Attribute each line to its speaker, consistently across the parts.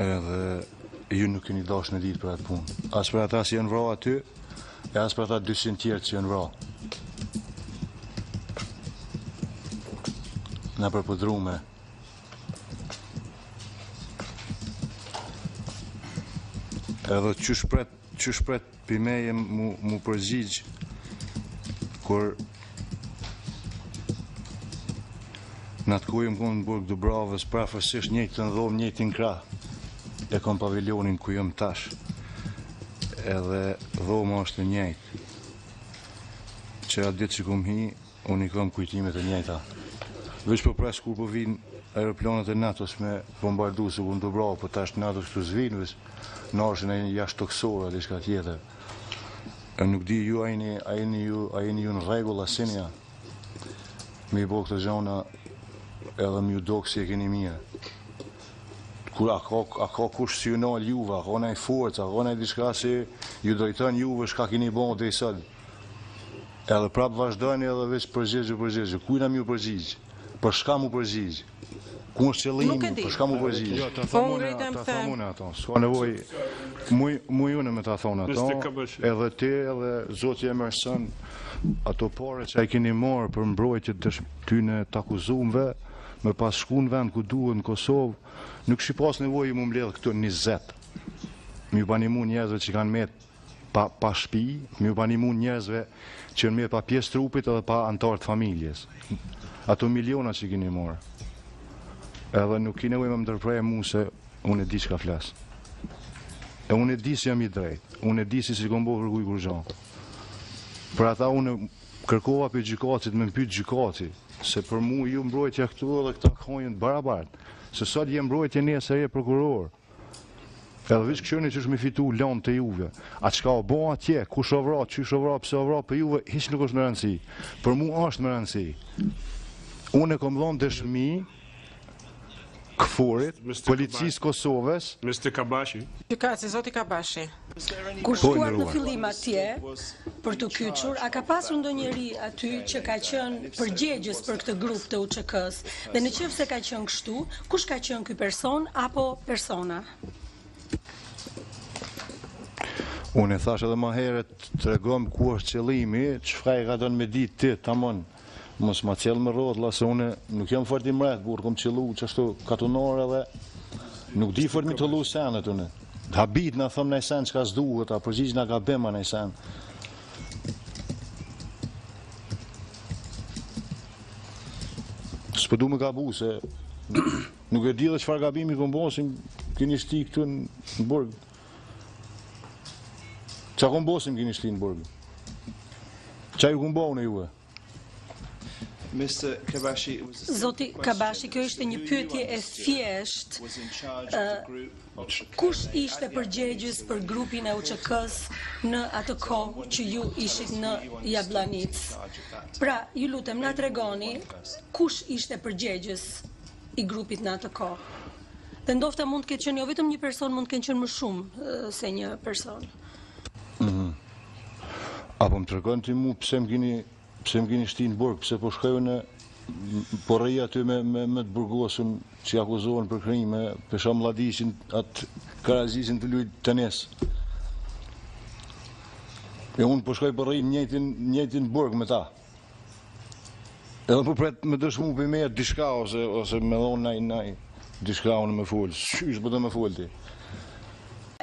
Speaker 1: edhe ju nuk keni dashur në ditë për atë punë. As për ata që janë vrarë aty, e as për ata 200 tjerë që janë vrarë. Na përpudrume. Edhe që shpret për meje mu përgjigj kur në atë ku jëm konë në Burg Dubravës, prafërsisht njëjtë të ndodhë, njëjtë në krah. E kom pavilionin ku jëm tash. Edhe dhoma është e njëjtë. Që atë ditë që kom hi, unë i kam kujtimet e njëjta. Veç për pres kur po vinë aeroplanet e NATO-s me bombardu se ku në Dubravë, po tash NATO kështu zvinë, veç në arshin e jashtë toksore, dhe shka tjetër. E nuk di ju, a jeni ju në regull asinja. Me i bo këtë gjona edhe më ju do kësi e keni mirë. Kur a ka kush si ju nalë juve, a ka nej forca, a ka nej diçka si ju drejton juve shka keni bo dhe i sëllë. Edhe prapë vazhdojnë edhe veç përgjigjë. Kujna mi ju përgjigjë? Për shka mu përgjigjë? Ku është qëllimi, për shka mu përgjigjë?
Speaker 2: Jo, ta thamune ato.
Speaker 1: Ska nevoj, mu june me ta thonë ato, edhe ti, edhe Zoti Emerson, ato pare që a i keni marë për mbrojtjet ty në takuzumve, me pas shku në vend ku duhet në Kosovë, nuk shi pas nevoj i mu mbledhë këtu 20. Mi u banimu njerëzve që kanë met pa shpi, mi u banimu njerëzve që në met pa pjesë trupit edhe pa antartë familjes. Ato miliona që keni marë. Edhe nuk ki nevoj me më ndërprej mu se unë e di që ka flasë. E unë e di si jam i drejtë, unë e di si kom bo kërkuj kur gjanë. Për ata unë kërkova për gjykacit, me më pyet gjykaci, se për mu ju mbrojtja këtu edhe këta khojnë barabartë, se sot je mbrojtje një se je prokuror. Edhe vish këshërni që është me fitu lanë të juve. A qka o bo atje, kush o vra, qysh o vra, pse o vra, për juve, hiç nuk është më rëndësi. Për mu është më rëndësi. Unë e kom dhonë dëshmi këfurit, policisë Kosovës.
Speaker 2: Mr. Kabashi.
Speaker 3: Gjykatës, Zoti Kabashi.
Speaker 4: Kur shkuat në fillim atje për të kyçur, a ka pasur ndonjëri aty që ka qenë përgjegjës për këtë grup të UÇK-s? Dhe në qoftë se ka qenë kështu, kush ka qenë ky person apo persona?
Speaker 1: Unë e thash edhe ma heret të regom ku është qëllimi, çfarë e ka dënë me ditë ti, tamon, mos ma qëllë me rrotlla, se une nuk jam fort i mret, burë kom qëllu qështu katunore dhe nuk di fort mi të lu senet une. Habit në thëmë nej sen që ka s'duhet, a përgjigj nga gabima nej sen. S'pëdu me gabu, se nuk e di dhe qëfar gabimi kom bosim, keni shti këtu në burg. Qa kom bosim keni shti në burg? Qa ju kom bo në juve?
Speaker 4: Zoti Kabashi, kjo ishte një pyetje e thjesht. Kush ishte përgjegjës për grupin e UÇK-s në atë kohë që ju ishit në Jabllanic? Pra, ju lutem, na tregoni kush ishte përgjegjës i grupit në atë kohë? Dhe ndofta mund të ketë qenë jo vetëm një person, mund të kenë qenë më shumë se një person.
Speaker 1: Apo më tregon ti mu pse më keni shti në burg, pse po shkojnë në po rëj aty me të burgosën që akuzohen për krime, pesha Mlladishin, atë Karazisin të lujt tenis. E unë po shkoj po rëj njëjtin burg me ta. Edhe po pret me dëshmu për me dishka ose me dhonë naj, dishka unë me full, shysh për të me full ti.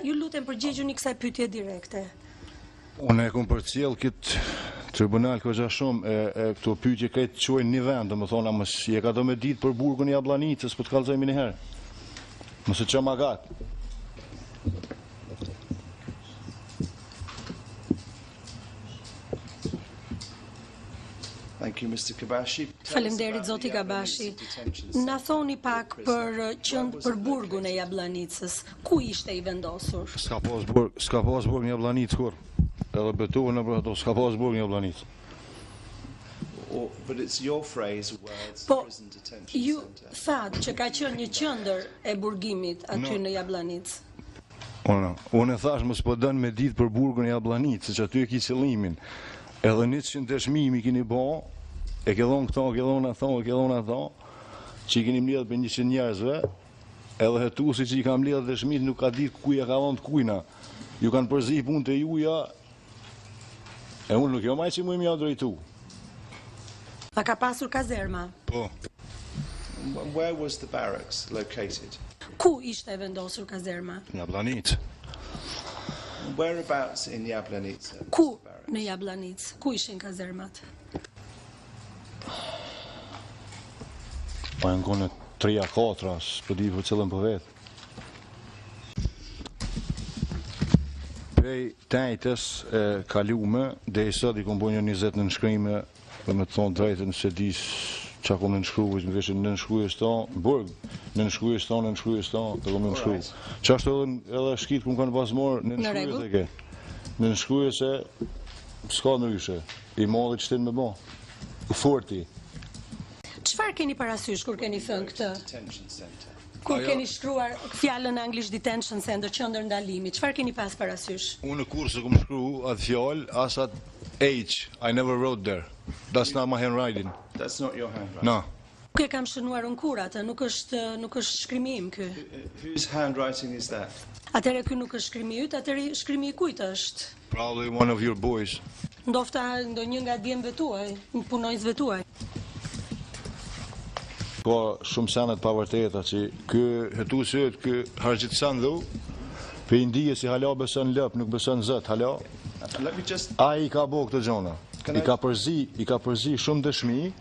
Speaker 4: Ju lutem përgjigjuni kësaj pyetje direkte.
Speaker 1: Unë e kom përcjell këtë tribunal këgja shumë, e këto pyetje këtë qojnë një vend, më thonë, mës je ka do me ditë për burgun e Jabllanicës, për të kalëzojmë një herë. Mëse që ma gatë.
Speaker 4: Faleminderit Zoti Kabashi. Na thoni pak për burgun e Jabllanicës. Ku ishte i vendosur?
Speaker 1: S'ka pas burg në Jabllanicë kur. Edhe betohen në për ato, s'ka pas burg në Jabllanicë.
Speaker 4: Po, ju thatë që ka qenë një qendër e burgimit aty në Jabllanicë.
Speaker 1: Unë e thash mos po dënë me ditë për burgun e Jabllanicës, që aty e ki qëllimin. Edhe 100 dëshmimi kini bo, e ke dhonë këto, ke dhonë ato, që i keni mbledhur për 100 njerëzve, edhe hetuesi që i kam mbledh dhe Shmit nuk ka ditë ku ja ka vënë kujna. Ju kanë përzi punët e juja, e unë nuk jo maj që mu im ja drejtu.
Speaker 4: A ka pasur kazerma?
Speaker 1: Po.
Speaker 3: Where was the barracks located?
Speaker 4: Ku ishte vendosur kazerma?
Speaker 1: Në Jablanicë.
Speaker 3: Whereabouts in Jablanica?
Speaker 4: Ku në Jablanicë? Ku ishin kazermat?
Speaker 1: Pa e në kone 3-4, s'po di për cëllën për vetë. Prej tajtës e kalume, dhe i sot i kom bo një 20 në nëshkrime, për me të thonë drejtën se dis që kom në nëshkrujës, më veshin në nëshkrujës tonë, burg, në nëshkrujës tonë, dhe kom në nëshkrujës. Që ashtë edhe shkit ku më kanë pasmorë në nëshkrujës e ke. Në nëshkrujës e s'ka në ryshe, i modhi që me bo, u forti.
Speaker 4: Çfarë keni parasysh kur keni thënë këtë?
Speaker 3: Detention center.
Speaker 4: Kur keni shkruar fjalën anglisht detention center, qendër ndalimi, çfarë keni pas parasysh?
Speaker 1: Unë në kurse kom shkru atë fjallë, asat H, I never wrote there. That's not my handwriting.
Speaker 3: That's not your handwriting?
Speaker 1: No.
Speaker 4: Nuk e kam shënuar unë kur atë, nuk është shkrimi im ky.
Speaker 3: Whose handwriting is that?
Speaker 4: Atëre ky nuk është shkrimi yt, atëre shkrimi i kujt është?
Speaker 1: Probably one of your boys.
Speaker 4: Ndofta ndonjë nga djemve tuaj, punonjësve tuaj.
Speaker 1: Ka shumë senet pa vërteta që kë hetuesit, kë Hargjitsan dhu, pe i ndije si hala beson lëp, nuk beson zët, hala.
Speaker 3: Let me just...
Speaker 1: A i ka bo këtë gjona. I ka përzi shumë dëshmi,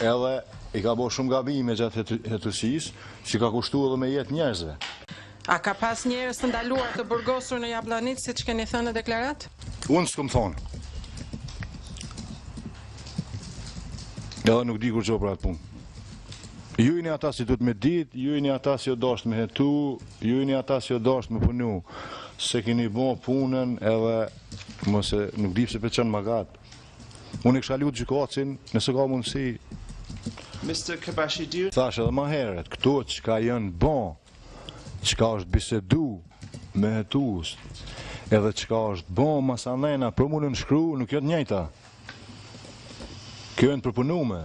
Speaker 1: edhe i ka bo shumë gabime gjatë hetuesis, që ka kushtu edhe me jetë njerëzve.
Speaker 5: A ka pas njerëz të ndaluar të burgosur në Jablanicë, si që keni thënë në deklarat?
Speaker 1: Unë s'kom thonë. Edhe nuk di kur qo për atë punë. Ju i një ata si du të me dit, ju i një ata si o dasht me hetu, ju i një ata si o dasht me punu. Se keni bo punën edhe mëse nuk di pse për qënë magat. Unë i kësha lutë gjykatsin, nëse ka mundësi.
Speaker 3: Mr. Kabashi, do you...
Speaker 1: Thash edhe ma heret, këto që ka jënë bon, që ka është bisedu me hetus, edhe që ka është bon masanena për mu në nëshkru, nuk jëtë njëjta. Kjo jënë përpunume.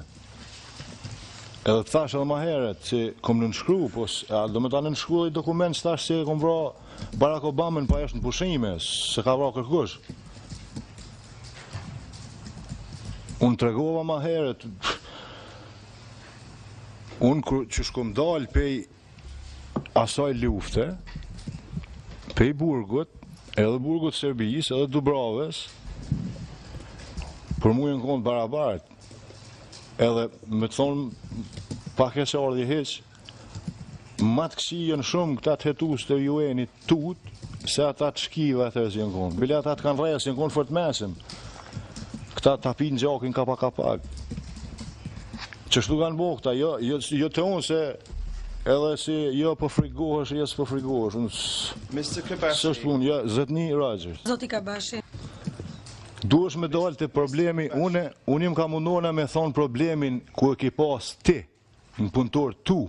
Speaker 1: Edhe të thash edhe ma heret që kom në nëshkru, po do me ta në nëshkru i dokument që thash që kom vra Barack Obama pa jeshtë në pushime, se ka vra kërkush. Unë tregova ma heret, unë që shkom dalë pej asaj lufte, pej burgut, edhe burgut Serbis, edhe Dubraves, për mu jenë konë barabartë. Edhe me të thonë, pak e se ardhje heq, matë kësi jënë shumë këta të hetus të UN-it tut, se ata të shkive të jenë konë. Bile ata të kanë rejës jenë konë fërt mesim. Këta të apin gjakin kapak. Qështu kanë bo këta, jo të unë se edhe si jo për frigohesh, jesë për frigohesh.
Speaker 3: Mr. Kabashi...
Speaker 1: Së është punë, zëtni Rajës.
Speaker 4: Zoti Kabashi.
Speaker 1: Duhesh me dalë të problemi, unë jem ka mundona me thonë problemin ku e ki pas ti, në punëtor tu,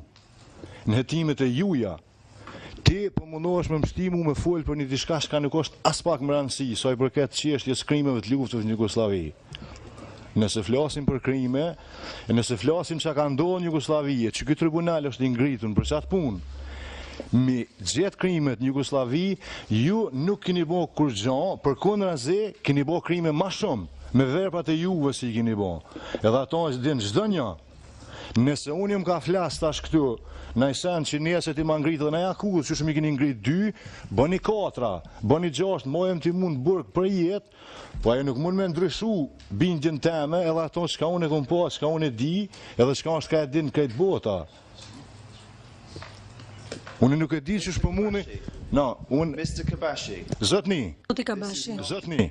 Speaker 1: në hetimet e juja. Ti po mundohesh me mështimu me folë për një diçka shka nuk është as pak më rëndësi, sa i përket çështjes krimeve të luftës në Jugosllavi. Nëse flasim për krime, e nëse flasim që ka ndodhur në Jugosllavi, që ky tribunal është i ngritur për çat punë, mi gjithë krimet në Jugosllavi, ju nuk keni bo kur gjan, për kundrazi keni bo krime ma shumë, me verpat e juve si keni bo. Edhe ato është din çdo një. Nëse unë jam ka flas tash këtu, në sen që njeset i ma ngritë dhe në jakuz, që shumë i keni ngritë 2, bëni 4, bëni 6, mojem të mund burg për jetë, po ajo nuk mund me ndryshu bindjen teme, edhe ato çka unë e kom pa, çka unë e di, edhe çka është ka e din këtë bota. Unë nuk e di që shpo mundi...
Speaker 3: Mr. Kabashi.
Speaker 1: Zotni.
Speaker 4: Zoti Kabashi.
Speaker 1: Zotni.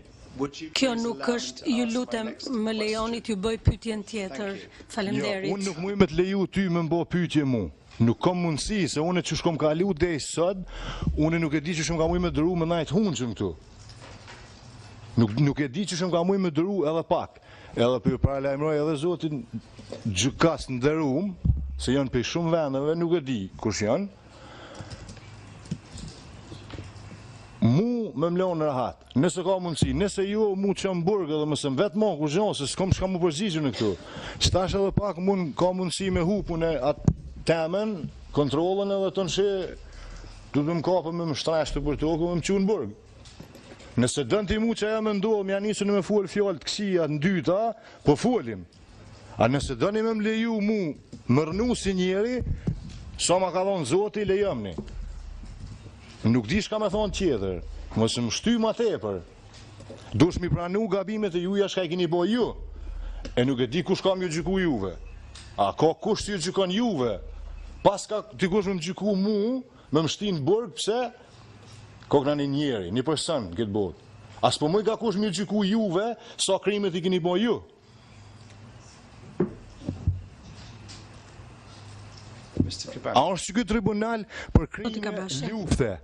Speaker 4: Kjo nuk është, ju lutem, më lejonit ju bëj pyetjen tjetër. Faleminderit.
Speaker 1: Unë nuk muj me të leju ty me mbo pyetje mu. Nuk kam mundësi, se unë që shkom kalu dhe i sot, unë nuk e di që shumë ka muj me dëru me najtë hunqën këtu. Nuk e di që shumë ka muj me dëru edhe pak. Edhe për paralajmëroj edhe zotin gjykas në dërum, se janë për shumë vendeve, nuk e di kush janë. Mu me mlonë në rahat, nëse ka mundësi, nëse ju mu që më burgë edhe mësëm vetë ma ku zhonë, se s'kom shka mu përgjigju në këtu. Qëtash edhe pak mund ka mundësi me hupu në atë temen, kontrolën edhe të nëshe, du të më kapë me më shtreshtë për tokë, me më qunë burg. Nëse dënë ti mu që e me ndohë, më janë njësë në me folë fjallë të kësia në dyta, po folim. A nëse dëni me më leju mu mërnu si njeri, sa ma ka thonë Zoti, lejëmni. Nuk di shka me thonë tjetër, mësë më shty ma tepër. Dush mi pranu gabimet e juja shka i kini bo ju, e nuk e di kush kam ju gjyku juve. A ka kush të ju gjykon juve, pas ka të kush me më gjyku mu, me më shtin burg, pse? Kokna një njeri, një person këtë botë. As po mëj ka kush me gjyku juve, sa krimet i kini bo ju. A është që këtë tribunal për krime lufte?